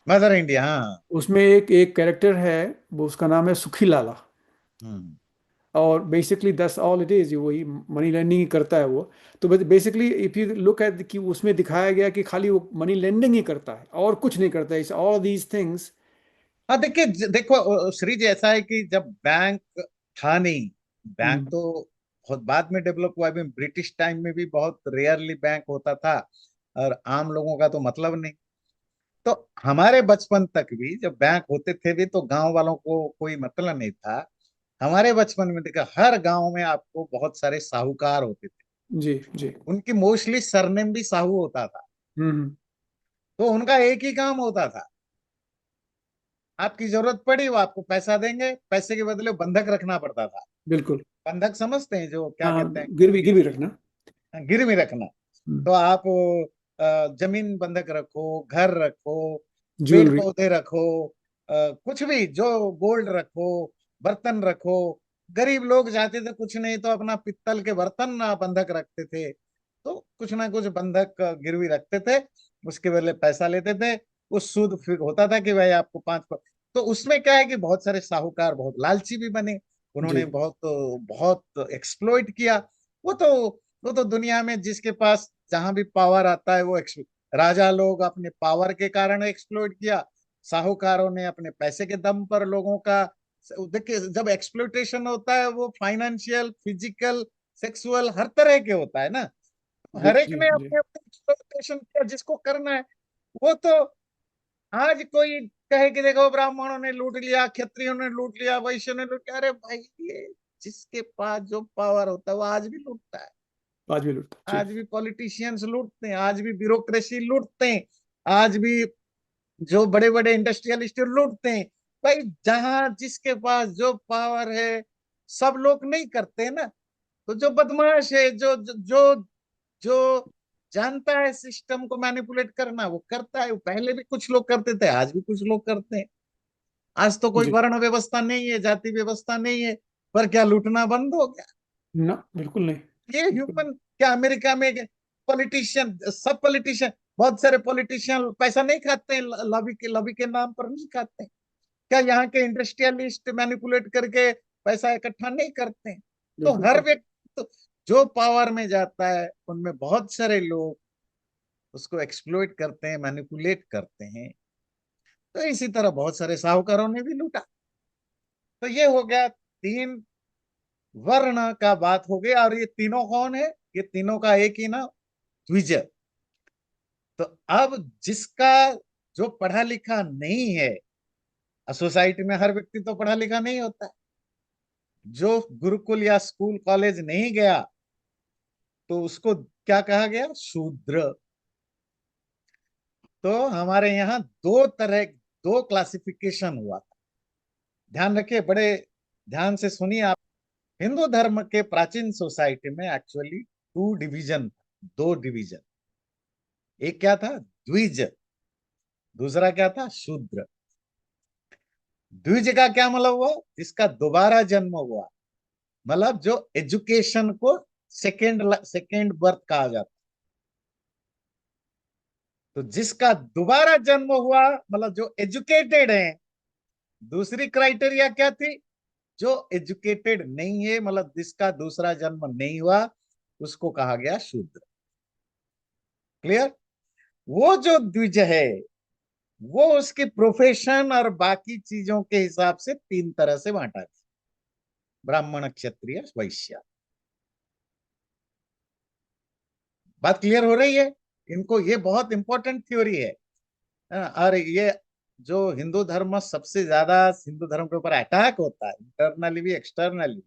मदर इंडिया, हाँ। उसमें एक एक कैरेक्टर है, वो उसका नाम है सुखी लाला। हम्म। और बेसिकली दस ऑल इट इज, वही मनी लेंडिंग ही करता है वो। तो basically if you look at कि उसमें दिखाया गया कि खाली वो मनी लेंडिंग ही करता है और कुछ नहीं करता है, ऑल दीज थिंग्स। हाँ, देखिए, देखो श्री जी, ऐसा है कि जब बैंक था नहीं, बैंक हम्म। तो बहुत बाद में डेवलप हुआ। अभी ब्रिटिश टाइम में भी बहुत रेयरली बैंक होता था, और आम लोगों का तो मतलब नहीं। तो हमारे बचपन तक भी जब बैंक होते थे भी तो गांव वालों को कोई मतलब नहीं था। हमारे बचपन में देखा, हर गांव में आपको बहुत सारे साहूकार होते थे। जी जी। उनकी मोस्टली सरनेम भी साहू होता था। हम्म। तो उनका एक ही काम होता था, आपकी जरूरत पड़ी वो आपको पैसा देंगे, पैसे के बदले बंधक रखना पड़ता था। बिल्कुल। बंधक समझते हैं, जो क्या हाँ हाँ, कहते हैं, गिरवी गिरवी रखना। गिरवी रखना। हम्म। तो आप जमीन बंधक रखो, घर रखो, पेड़ ज्वेलरी। पौधे रखो, कुछ भी, जो गोल्ड रखो, बर्तन रखो। गरीब लोग जाते थे, कुछ नहीं तो अपना पित्तल के बर्तन बंधक रखते थे। तो कुछ ना कुछ बंधक गिरवी रखते थे, उसके बदले पैसा लेते थे। उस सूद फिर होता था कि भाई आपको तो उसमें क्या है कि बहुत सारे साहूकार बहुत लालची भी बने, जी उन्होंने बहुत बहुत एक्सप्लॉइट किया। वो तो वो तो दुनिया में जिसके पास जहां भी पावर आता है वो राजा लोग अपने पावर के कारण एक्सप्लॉइट किया, साहूकारों ने अपने पैसे के दम पर लोगों का। देखिए, जब एक्सप्लॉइटेशन होता है वो फाइनेंशियल, फिजिकल, सेक्सुअल, हर तरह के होता है ना। जी हर एक जी ने जी। अपने अपने एक्सप्लॉइटेशन किया जिसको करना है। वो तो आज कोई कहे कि देखो ब्राह्मणों ने लूट लिया, क्षत्रियों ने लूट लिया, वैश्यों ने लूट लिया, अरे भाई, ये जिसके पास जो पावर होता है वो आज भी लूटता है। आज भी लूटता जी। आज भी पॉलिटिशियंस लूटते हैं, आज भी ब्यूरोक्रेसी लूटते हैं, आज भी जो बड़े बड़े इंडस्ट्रियलिस्ट लूटते हैं। भाई, जहां जिसके पास जो पावर है, सब लोग नहीं करते ना। तो जो बदमाश है, जो जो जानता है सिस्टम को मैनिपुलेट करना, वो करता है। वो पहले भी कुछ लोग करते थे, आज भी कुछ लोग करते हैं। आज तो कोई जी। वर्ण व्यवस्था नहीं है, जाति व्यवस्था नहीं है, पर क्या लूटना बंद हो गया? ना, बिल्कुल नहीं। ये बिल्कुल। ह्यूमन, क्या अमेरिका में पॉलिटिशियन, सब पॉलिटिशियन, बहुत सारे पॉलिटिशियन पैसा नहीं खाते हैं, लॉबी के नाम पर नहीं खाते हैं? क्या यहाँ के इंडस्ट्रियलिस्ट मैनिपुलेट करके पैसा इकट्ठा नहीं करते हैं? तो बिल्कुल हर करते। व्यक्ति तो जो पावर में जाता है उनमें बहुत सारे लोग उसको एक्सप्लोइट करते हैं, मैनिपुलेट करते हैं। तो इसी तरह बहुत सारे साहूकारों ने भी लूटा। तो ये हो गया तीन वर्ण का बात हो गई। और ये तीनों कौन है? ये तीनों का एक ही ना, द्विज। तो अब जिसका, जो पढ़ा लिखा नहीं है, सोसाइटी में हर व्यक्ति तो पढ़ा लिखा नहीं होता है, जो गुरुकुल या स्कूल कॉलेज नहीं गया, तो उसको क्या कहा गया? शूद्र। तो हमारे यहाँ दो तरह, दो क्लासिफिकेशन हुआ था। ध्यान रखिए, बड़े ध्यान से सुनिए आप। हिंदू धर्म के प्राचीन सोसाइटी में एक्चुअली टू डिवीजन, दो डिवीजन। एक क्या था? द्विज। दूसरा क्या था? शूद्र। द्विज का क्या मतलब हुआ? जिसका दोबारा जन्म हुआ, मतलब जो एजुकेशन को सेकेंड सेकेंड बर्थ कहा जाता। तो जिसका दोबारा जन्म हुआ, मतलब जो एजुकेटेड है। दूसरी क्राइटेरिया क्या थी? जो एजुकेटेड नहीं है, मतलब जिसका दूसरा जन्म नहीं हुआ, उसको कहा गया शूद्र। क्लियर? वो जो द्विज है, वो उसकी प्रोफेशन और बाकी चीजों के हिसाब से तीन तरह से बांटा गया: ब्राह्मण, क्षत्रिय, वैश्य। बात क्लियर हो रही है? इनको, ये बहुत इंपॉर्टेंट थ्योरी है। और ये जो हिंदू धर्म, सबसे ज्यादा हिंदू धर्म के ऊपर अटैक होता है, इंटरनली भी एक्सटर्नली।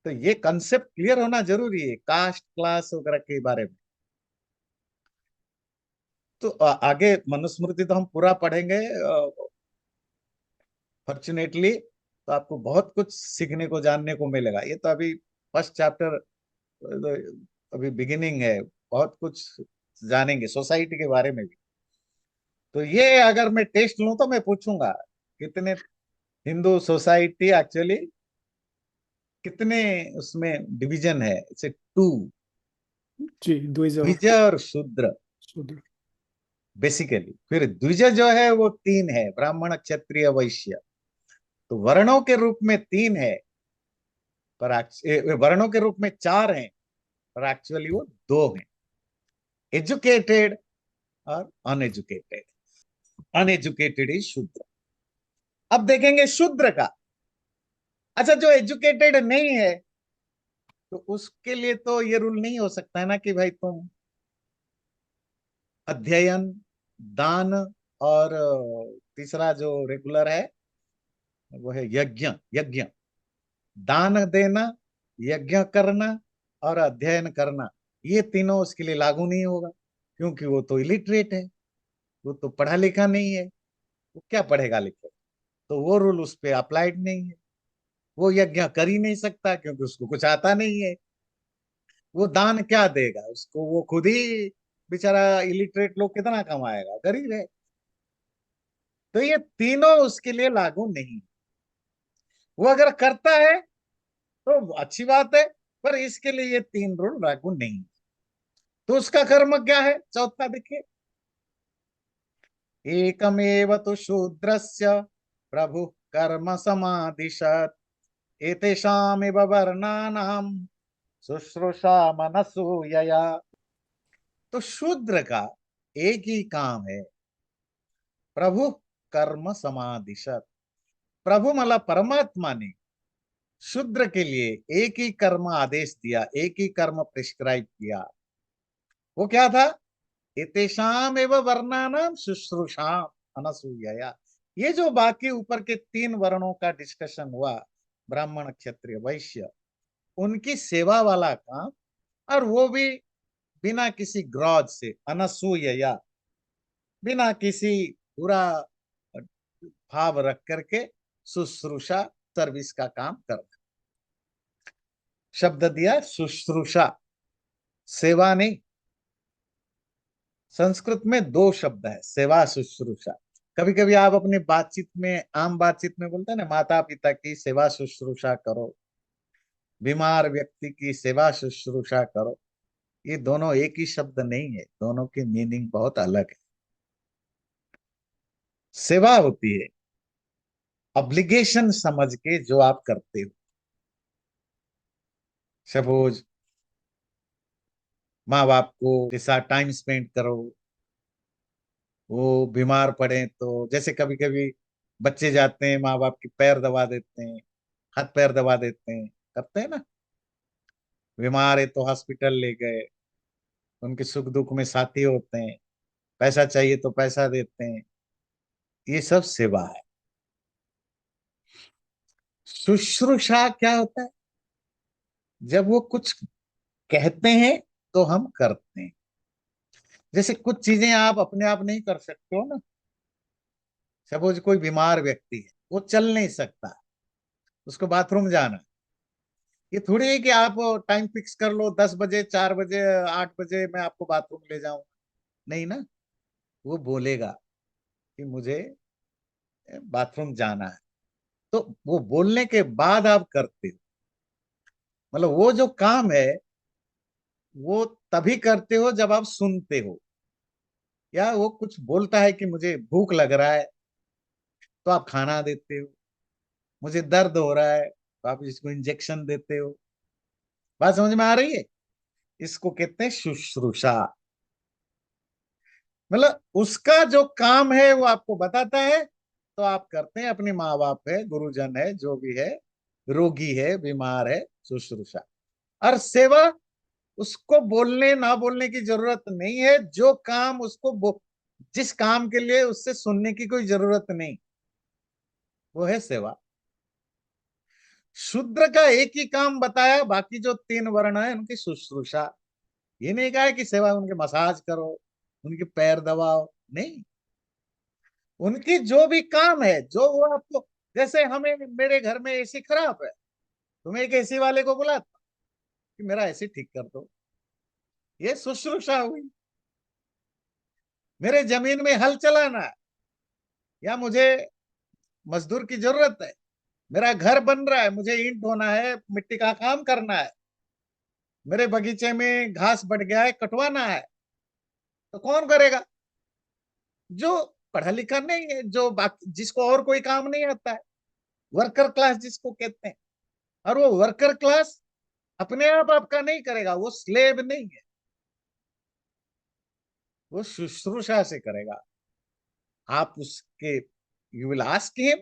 तो ये कंसेप्ट क्लियर होना जरूरी है, कास्ट क्लास वगैरह के बारे में। तो आगे मनुस्मृति तो हम पूरा पढ़ेंगे फॉर्चुनेटली। तो आपको बहुत कुछ सीखने को, जानने को मिलेगा। ये तो अभी फर्स्ट चैप्टर, अभी बिगिनिंग है। बहुत कुछ जानेंगे सोसाइटी के बारे में भी। तो ये अगर मैं टेस्ट लूं तो मैं पूछूंगा कितने हिंदू सोसाइटी एक्चुअली, कितने उसमें डिवीजन है? इट्स टू, जी, द्विज और द्विज और शूद्र शूद्र। बेसिकली। फिर द्विज जो है वो तीन है: ब्राह्मण, क्षत्रिय, वैश्य। तो वर्णों के रूप में तीन है, पर वर्णों के रूप में चार हैं, पर एक्चुअली वो दो हैं: एजुकेटेड और अनएजुकेटेड। अनएजुकेटेड इज शूद्र। अब देखेंगे शूद्र का। अच्छा, जो एजुकेटेड नहीं है, तो उसके लिए तो ये रूल नहीं हो सकता है ना कि भाई तुम अध्ययन, दान, और तीसरा जो रेगुलर है वो है यज्ञ। यज्ञ, दान देना, यज्ञ करना और अध्ययन करना, ये तीनों उसके लिए लागू नहीं होगा, क्योंकि वो तो इलिटरेट है, वो तो पढ़ा लिखा नहीं है। वो क्या पढ़ेगा लिखेगा? तो वो रूल उस पर अप्लाइड नहीं है। वो यज्ञ कर ही नहीं सकता, क्योंकि उसको कुछ आता नहीं है। वो दान क्या देगा उसको? वो खुद ही बेचारा इलिटरेट लोग कितना कमाएगा, गरीब है। तो ये तीनों उसके लिए लागू नहीं। वो अगर करता है तो अच्छी बात है, पर इसके लिए ये तीन रूल लागू नहीं। तो उसका कर्म क्या है? चौथा देखिए: एकमेव तु शूद्रस्य प्रभु कर्म समादिशत् एतेषामिव वर्णानां शुश्रूषा मनसूयया। तो शूद्र का एक ही काम है: प्रभु कर्म समादिशत। प्रभु मतलब परमात्मा ने शूद्र के लिए एक ही कर्म आदेश दिया, एक ही कर्म प्रिस्क्राइब किया। वो क्या था? इतेषाम एवं वर्णानाम शुश्रूषाम अनसूया। ये जो बाकी ऊपर के तीन वर्णों का डिस्कशन हुआ, ब्राह्मण, क्षत्रिय, वैश्य, उनकी सेवा वाला काम। और वो भी बिना किसी ग्रॉज से, अनसूया, बिना किसी बुरा भाव रख करके शुश्रूषा, सर्विस का काम करना। शब्द दिया शुश्रूषा, सेवा नहीं। संस्कृत में दो शब्द है, सेवा, शुश्रूषा। कभी कभी आप अपनी बातचीत में, आम बातचीत में बोलते हैं ना, माता पिता की सेवा शुश्रूषा करो, बीमार व्यक्ति की सेवा शुश्रूषा करो। ये दोनों एक ही शब्द नहीं है, दोनों की मीनिंग बहुत अलग है। सेवा होती है ऑब्लिगेशन समझ के जो आप करते हो। सपोज माँ बाप को के साथ टाइम स्पेंड करो, वो बीमार पड़े तो, जैसे कभी कभी बच्चे जाते हैं, माँ बाप के पैर दबा देते हैं, हाथ पैर दबा देते हैं, करते हैं ना। बीमार है तो हॉस्पिटल ले गए, उनके सुख दुख में साथी होते हैं, पैसा चाहिए तो पैसा देते हैं। ये सब सेवा है। शुश्रूषा क्या होता है? जब वो कुछ कहते हैं तो हम करते हैं। जैसे कुछ चीजें आप अपने आप नहीं कर सकते हो ना। सपोज कोई बीमार व्यक्ति है, वो चल नहीं सकता, उसको बाथरूम जाना है। ये थोड़ी है कि आप टाइम फिक्स कर लो, 10 बजे, 4 बजे, 8 बजे मैं आपको बाथरूम ले जाऊं। नहीं ना। वो बोलेगा कि मुझे बाथरूम जाना है, तो वो बोलने के बाद आप करते हो। मतलब वो जो काम है वो तभी करते हो जब आप सुनते हो, या वो कुछ बोलता है कि मुझे भूख लग रहा है तो आप खाना देते हो, मुझे दर्द हो रहा है तो आप इसको इंजेक्शन देते हो। बात समझ में आ रही है? इसको कहते हैं शुश्रूषा। मतलब उसका जो काम है वो आपको बताता है, तो आप करते हैं। अपने माँ बाप है, गुरुजन है, जो भी है, रोगी है, बीमार है, शुश्रूषा। और सेवा, उसको बोलने ना बोलने की जरूरत नहीं है। जो काम जिस काम के लिए उससे सुनने की कोई जरूरत नहीं, वो है सेवा। शूद्र का एक ही काम बताया, बाकी जो 3 वर्ण है उनकी शुश्रूषा। ये नहीं कहा है कि सेवा उनके मसाज करो, उनके पैर दबाओ, नहीं। उनकी जो भी काम है, जो वो आपको, जैसे हमें, मेरे घर में एसी खराब है, तो मैं एक एसी वाले को बुलाता कि मेरा एसी ठीक कर दो। ये शुश्रूषा हुई। मेरे जमीन में हल चलाना है, या मुझे मजदूर की जरूरत है, मेरा घर बन रहा है, मुझे ईंट ढोना है, मिट्टी का काम करना है, मेरे बगीचे में घास बढ़ गया है, कटवाना है, तो कौन करेगा? जो पढ़ा लिखा नहीं है, जो बाकी जिसको और कोई काम नहीं आता है, वर्कर क्लास जिसको कहते हैं। और वो वर्कर क्लास अपने आप आपका नहीं करेगा, वो स्लेव नहीं है, वो शुश्रूषा से करेगा। आप उसके, यू विल आस्क हिम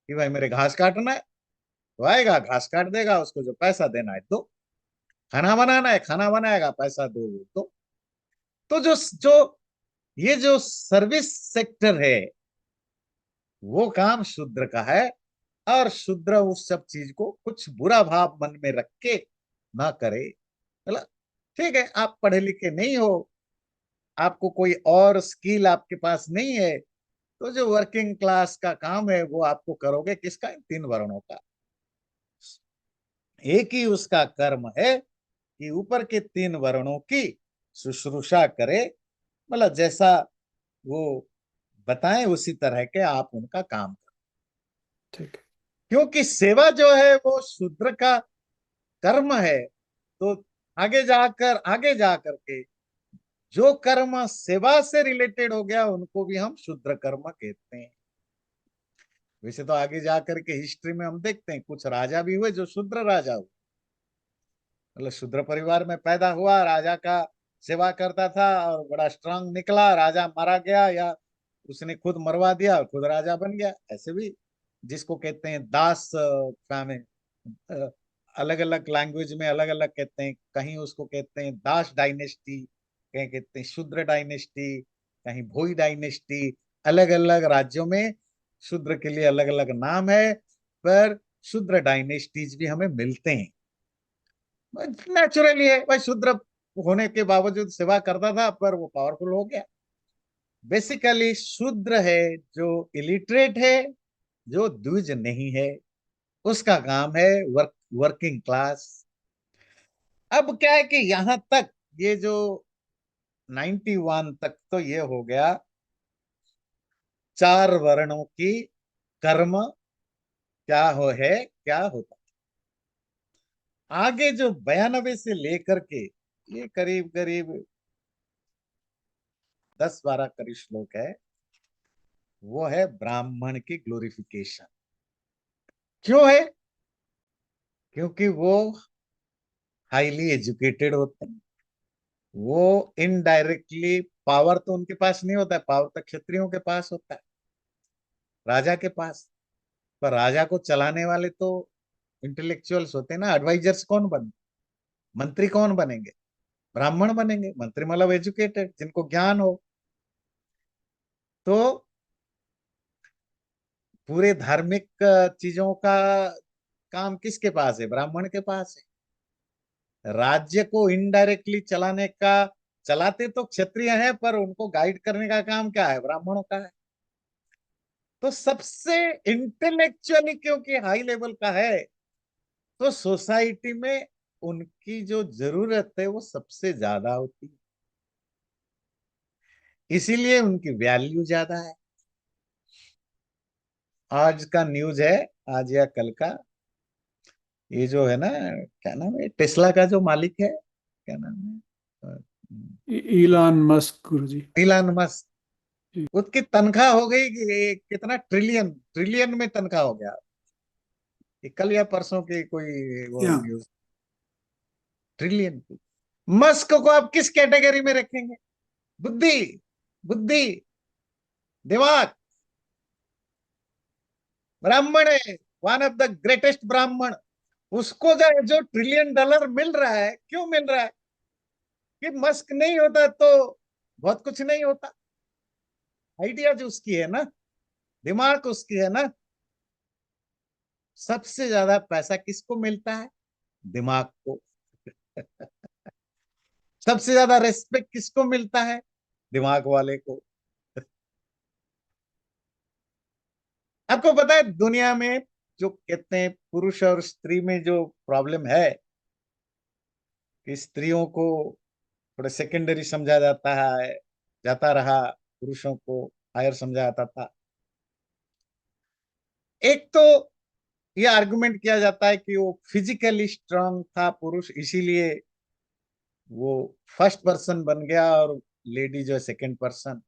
कि भाई मेरे घास काटना है, तो आएगा घास काट देगा, उसको जो पैसा देना है दो। खाना बनाना है, खाना बनाएगा, पैसा दो तो। तो जो जो ये जो सर्विस सेक्टर है, वो काम शूद्र का है। और शूद्र उस सब चीज को कुछ बुरा भाव मन में रख के ना करे। मतलब ठीक है, आप पढ़े लिखे नहीं हो, आपको कोई और स्किल आपके पास नहीं है, तो जो वर्किंग क्लास का काम है वो आपको करोगे किसका? इन 3 वर्णों का। एक ही उसका कर्म है कि ऊपर के 3 वर्णों की शुश्रूषा करे। मतलब जैसा वो बताएं उसी तरह के आप उनका काम करें। ठीक है। क्योंकि सेवा जो है वो शूद्र का कर्म है। तो आगे जाकर के जो कर्म सेवा से रिलेटेड हो गया, उनको भी हम शूद्र कर्म कहते हैं। वैसे तो आगे जाकर के हिस्ट्री में हम देखते हैं कुछ राजा भी हुए जो शूद्र राजा हुए। मतलब शूद्र परिवार में पैदा हुआ, राजा का सेवा करता था और बड़ा स्ट्रांग निकला, राजा मारा गया, या उसने खुद मरवा दिया और खुद राजा बन गया। ऐसे भी, जिसको कहते हैं दास फैमिली, अलग अलग लैंग्वेज में अलग अलग कहते हैं। कहीं उसको कहते हैं दास डायनेस्टी, कहीं कहते हैं शूद्र डायनेस्टी, कहीं भोई डायनेस्टी। अलग अलग राज्यों में शूद्र के लिए अलग अलग नाम है, पर शूद्र डायनेस्टीज भी हमें मिलते हैं। नेचुरली है भाई, शूद्र होने के बावजूद सेवा करता था, पर वो पावरफुल हो गया। बेसिकली शूद्र है जो इलिटरेट है, जो द्विज नहीं है, उसका काम है वर्किंग क्लास। अब क्या है कि यहां तक, ये जो 91 तक तो ये हो गया 4 वर्णों की कर्म क्या है, क्या होता। आगे जो 92 से लेकर के ये करीब करीब 10-12 करीब श्लोक है, वो है ब्राह्मण की ग्लोरिफिकेशन। क्यों है? क्योंकि वो हाईली एजुकेटेड होते हैं। वो इनडायरेक्टली, पावर तो उनके पास नहीं होता है, पावर तो क्षत्रियों के पास होता है। राजा के पास। पर राजा को चलाने वाले तो इंटेलेक्चुअल्स होते हैं ना। एडवाइजर्स कौन बने? मंत्री कौन बनेंगे? ब्राह्मण बनेंगे। मंत्री मतलब एजुकेटेड, जिनको ज्ञान हो। तो पूरे धार्मिक चीजों का काम किसके पास है? ब्राह्मण के पास है। राज्य को इनडायरेक्टली चलाने का, चलाते तो क्षत्रिय है, पर उनको गाइड करने का काम क्या है? ब्राह्मणों का है। तो सबसे इंटेलेक्चुअली क्योंकि हाई लेवल का है, तो सोसाइटी में उनकी जो जरूरत है वो सबसे ज्यादा होती है, इसीलिए उनकी वैल्यू ज्यादा है। आज का न्यूज है, आज या कल का, ये जो है ना, क्या नाम है टेस्ला का जो मालिक है, क्या नाम है, इलान मस्क गुरुजी। इलान मस्क। जी। उसकी तनख्वाह हो गई कि कितना, ट्रिलियन, ट्रिलियन में तनख्वाह हो गया। ये कल या परसों की कोई वो या न्यूज, ट्रिलियन की। मस्क को आप किस कैटेगरी में रखेंगे? बुद्धि, बुद्धि, दिमाग। ब्राह्मण है, वन ऑफ द ग्रेटेस्ट ब्राह्मण। उसको जो $1 ट्रिलियन मिल रहा है, क्यों मिल रहा है? कि मस्क नहीं होता तो बहुत कुछ नहीं होता। आइडिया जो उसकी है ना, दिमाग उसकी है ना। सबसे ज्यादा पैसा किसको मिलता है? दिमाग को। सबसे ज्यादा रेस्पेक्ट किसको मिलता है? दिमाग वाले को। आपको पता है दुनिया में जो कहते हैं पुरुष और स्त्री में जो प्रॉब्लम है, कि स्त्रियों को थोड़ा सेकेंडरी समझा जाता है, जाता रहा, पुरुषों को हायर समझा जाता था। एक तो ये आर्गुमेंट किया जाता है कि वो फिजिकली स्ट्रांग था पुरुष, इसीलिए वो फर्स्ट पर्सन बन गया और लेडी जो है सेकंड पर्सन।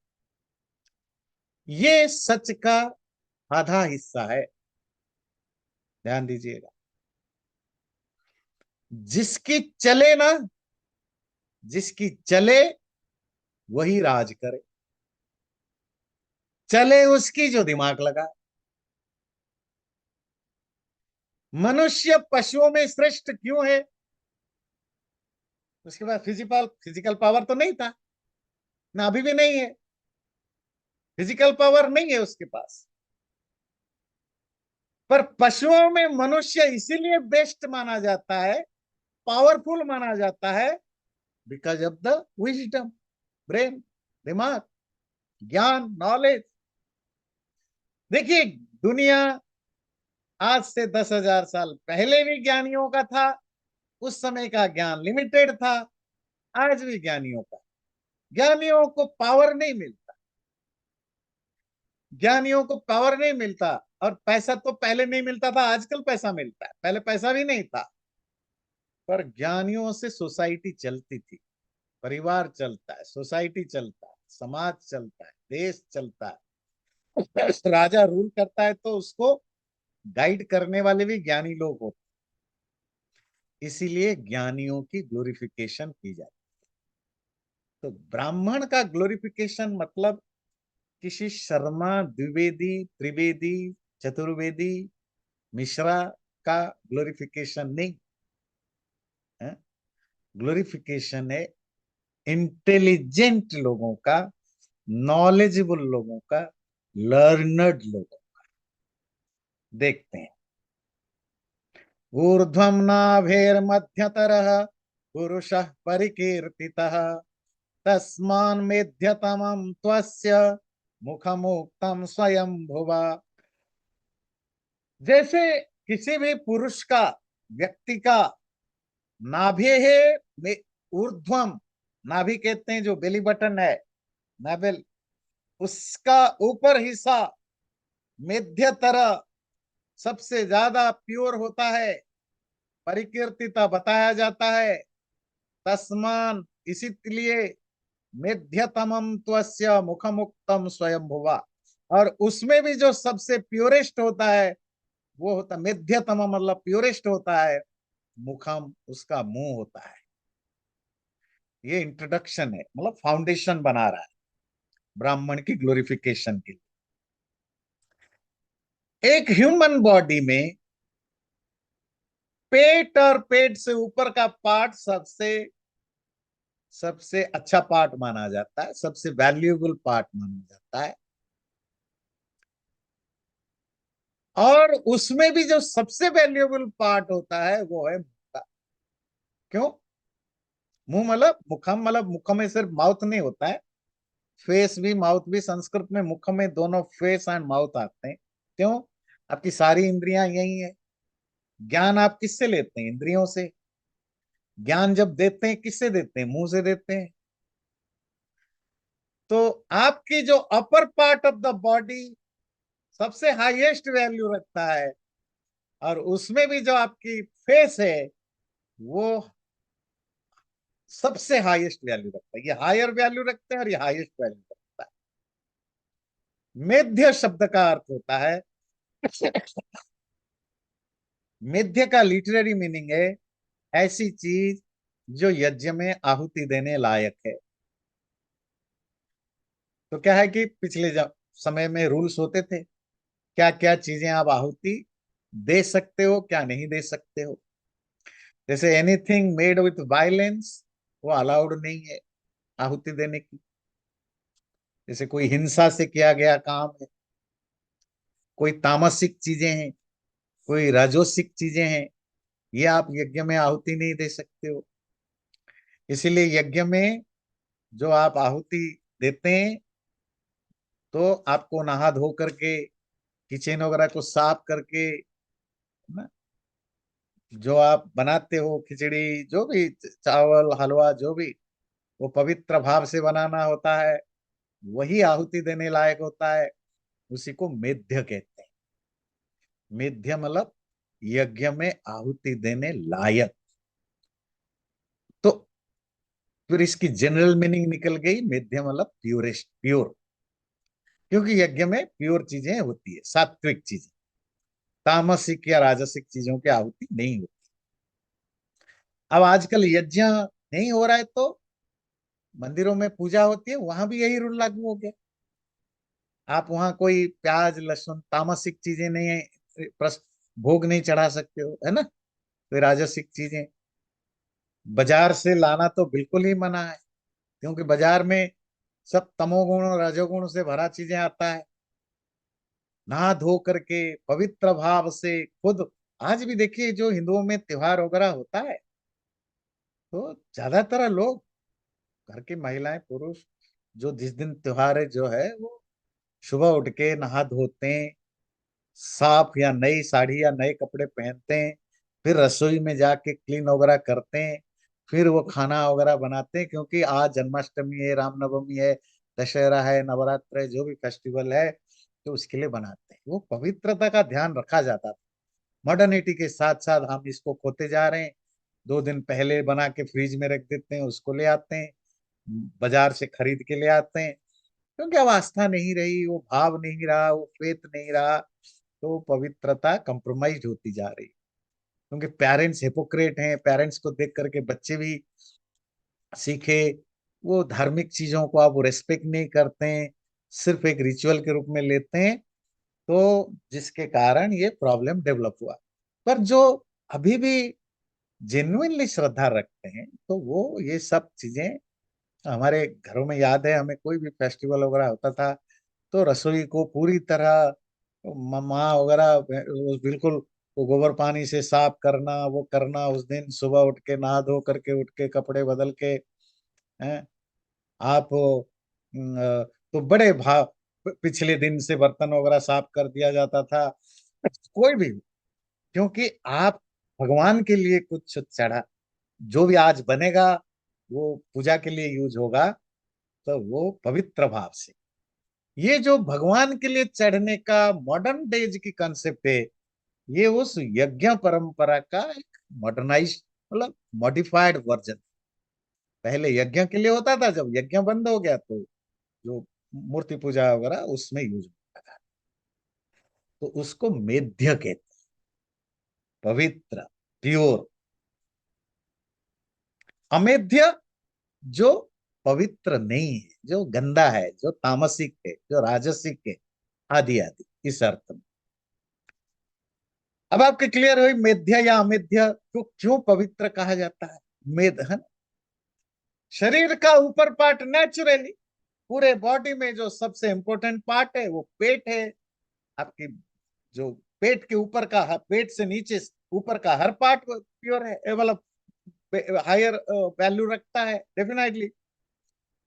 ये सच का आधा हिस्सा है, ध्यान दीजिएगा। जिसकी चले ना, जिसकी चले वही राज करे। चले उसकी जो दिमाग लगा। मनुष्य पशुओं में श्रेष्ठ क्यों है? उसके पास फिजिकल फिजिकल पावर तो नहीं था, ना अभी भी नहीं है। फिजिकल पावर नहीं है उसके पास। पर पशुओं में मनुष्य इसीलिए बेस्ट माना जाता है, पावरफुल माना जाता है, because of the wisdom, brain, दिमाग, ज्ञान, नॉलेज। देखिए, दुनिया आज से 10,000 साल पहले भी ज्ञानियों का था। उस समय का ज्ञान लिमिटेड था, आज भी ज्ञानियों का। ज्ञानियों को पावर नहीं मिलता, ज्ञानियों को पावर नहीं मिलता। और पैसा तो पहले नहीं मिलता था, आजकल पैसा मिलता है, पहले पैसा भी नहीं था। पर ज्ञानियों से सोसाइटी चलती थी, परिवार चलता है, सोसाइटी चलता है, समाज चलता है, देश चलता है। राजा रूल करता है तो उसको गाइड करने वाले भी ज्ञानी लोग होते हैं। इसीलिए ज्ञानियों की ग्लोरिफिकेशन की जाती है। तो ब्राह्मण का ग्लोरिफिकेशन मतलब किसी शर्मा, द्विवेदी, त्रिवेदी, चतुर्वेदी, मिश्रा का ग्लोरिफिकेशन नहीं है। ग्लोरिफिकेशन है इंटेलिजेंट लोगों का, नॉलेजेबल लोगों का, लर्नड लोगों। देखते हैं, ऊर्ध्वं नाभेर्मध्यतरः पुरुषः परिकीर्तितः तस्मान्मेध्यतमं त्वस्य मुखमुक्तं स्वयं भुवा। जैसे किसी भी पुरुष का, व्यक्ति का नाभि है में ऊर्ध्वम, नाभि कहते हैं जो बेली बटन है, नाभि, उसका ऊपर हिस्सा मध्यतर सबसे ज्यादा प्योर होता है, परिकीर्तिता बताया जाता है। तस्मान इसीलिए मेध्यतमम त्वस्य मुखमुक्तम स्वयं भुवा। और उसमें भी जो सबसे प्योरेस्ट होता है वो होता मेध्यतम, मतलब प्योरेस्ट होता है, मुखम, उसका मुंह होता है। ये इंट्रोडक्शन है, मतलब फाउंडेशन बना रहा है ब्राह्मण की ग्लोरिफिकेशन के लिए। एक ह्यूमन बॉडी में पेट और पेट से ऊपर का पार्ट सबसे सबसे अच्छा पार्ट माना जाता है, सबसे वैल्यूएबल पार्ट माना जाता है। और उसमें भी जो सबसे वैल्यूएबल पार्ट होता है वो है मुंह का। क्यों? मुंह मतलब मुखम, मतलब मुख में सिर्फ माउथ नहीं होता है, फेस भी माउथ भी। संस्कृत में मुख में दोनों फेस एंड माउथ आते हैं। क्यों? आपकी सारी इंद्रियां यही है। ज्ञान आप किससे लेते हैं? इंद्रियों से। ज्ञान जब देते हैं किससे देते हैं? मुंह से देते हैं। तो आपकी जो upper part of the body सबसे हाईएस्ट वैल्यू रखता है, और उसमें भी जो आपकी फेस है वो सबसे हाईएस्ट वैल्यू रखता है। ये हायर वैल्यू रखते हैं और ये हाईएस्ट वैल्यू रखता है। मेध्य शब्द का अर्थ होता है, मेध्य का लिटरेरी मीनिंग है ऐसी चीज जो यज्ञ में आहुति देने लायक है। तो क्या है कि पिछले समय में रूल्स होते थे, क्या क्या चीजें आप आहुति दे सकते हो, क्या नहीं दे सकते हो। जैसे एनीथिंग मेड विथ वायलेंस वो अलाउड नहीं है आहुति देने की। जैसे कोई हिंसा से किया गया काम है, कोई तामसिक चीजें हैं, कोई राजोसिक चीजें हैं, ये आप यज्ञ में आहुति नहीं दे सकते हो। इसीलिए यज्ञ में जो आप आहुति देते हैं तो आपको नहा धो करके, किचन वगैरह को साफ करके ना, जो आप बनाते हो खिचड़ी, जो भी चावल हलवा जो भी, वो पवित्र भाव से बनाना होता है, वही आहुति देने लायक होता है। उसी को मेध्य कहते हैं। मेध्य मतलब यज्ञ में आहुति देने लायक। तो फिर इसकी जनरल मीनिंग निकल गई, मेध्य मतलब प्योरेस्ट, प्योर। क्योंकि यज्ञ में प्योर चीजें होती है, सात्विक चीजें। तामसिक या राजसिक चीजों की आहुति नहीं होती। अब आजकल यज्ञ नहीं हो रहा है तो मंदिरों में पूजा होती है, वहां भी यही रूल लागू हो गया। आप वहां कोई प्याज लहसुन तामसिक चीजें नहीं है, भोग नहीं चढ़ा सकते हो, है ना। कोई राजसिक चीजें बाजार से लाना तो बिल्कुल ही मना है, क्योंकि बाजार में सब तमोगुण और रजोगुण से भरा चीजें आता है। नहा धो करके पवित्र भाव से खुद, आज भी देखिए जो हिंदुओं में त्योहार वगैरह होता है तो ज्यादातर लोग, घर की महिलाएं पुरुष, जो जिस दिन त्योहार है जो है वो सुबह उठ के नहा धोते हैं, साफ या नई साड़ी या नए कपड़े पहनते हैं, फिर रसोई में जाके क्लीन वगैरह करते हैं, फिर वो खाना वगैरह बनाते हैं। क्योंकि आज जन्माष्टमी है, रामनवमी है, दशहरा है, नवरात्र है, जो भी फेस्टिवल है तो उसके लिए बनाते हैं। वो पवित्रता का ध्यान रखा जाता था। मॉडर्निटी के साथ साथ हम इसको खोते जा रहे हैं। 2 दिन पहले बना के फ्रिज में रख देते हैं, उसको ले आते हैं, बाजार से खरीद के ले आते हैं। क्योंकि अब आस्था नहीं रही, वो भाव नहीं रहा, वो फेथ नहीं रहा, तो पवित्रता कंप्रोमाइज होती जा रही। क्योंकि पेरेंट्स हिपोक्रेट हैं, पेरेंट्स को देख करके बच्चे भी सीखे। वो धार्मिक चीजों को आप रेस्पेक्ट नहीं करते हैं, सिर्फ एक रिचुअल के रूप में लेते हैं। तो जिसके कारण ये प्रॉब्लम डेवलप हुआ। पर जो अभी भी जेन्युइनली श्रद्धा रखते हैं तो वो ये सब चीजें, हमारे घरों में याद है, हमें कोई भी फेस्टिवल वगैरह होता था तो रसोई को पूरी तरह माँ वगैरह बिल्कुल वो गोबर पानी से साफ करना, वो करना। उस दिन सुबह उठ के नहा धो करके, उठ के कपड़े बदल के, हैं आप तो बड़े भाव, पिछले दिन से बर्तन वगैरह साफ कर दिया जाता था, कोई भी। क्योंकि आप भगवान के लिए कुछ चढ़ा, जो भी आज बनेगा वो पूजा के लिए यूज होगा, तो वो पवित्र भाव से। ये जो भगवान के लिए चढ़ने का मॉडर्न डेज की कंसेप्ट है, ये उस यज्ञ परंपरा का एक मॉडर्नाइज, मतलब मॉडिफाइड वर्जन। पहले यज्ञ के लिए होता था, जब यज्ञ बंद हो गया तो जो मूर्ति पूजा वगैरह उसमें यूज होता था। तो उसको मेध्य कहते हैं, पवित्र, प्योर। अमेध्य जो पवित्र नहीं है, जो गंदा है, जो तामसिक है, जो राजसिक है, आदि आदि, इस अर्थ में। अब आपके क्लियर हुई मेध्य या अमेध्य को क्यों पवित्र कहा जाता है? मेध है ना? शरीर का ऊपर पार्ट नेचुरली, पूरे बॉडी में जो सबसे इंपॉर्टेंट पार्ट है वो पेट है। आपकी जो पेट के ऊपर का, पेट से नीचे ऊपर का हर पार्ट प्योर है, मतलब हायर वैल्यू रखता है डेफिनेटली,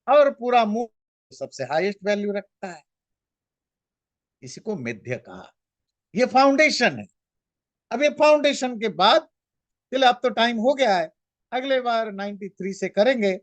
और पूरा मुंह सबसे हाईएस्ट वैल्यू रखता है। इसी को मेध्य कहा। ये फाउंडेशन है। अब ये फाउंडेशन के बाद, चलो अब तो टाइम हो गया है, अगले बार 93 से करेंगे।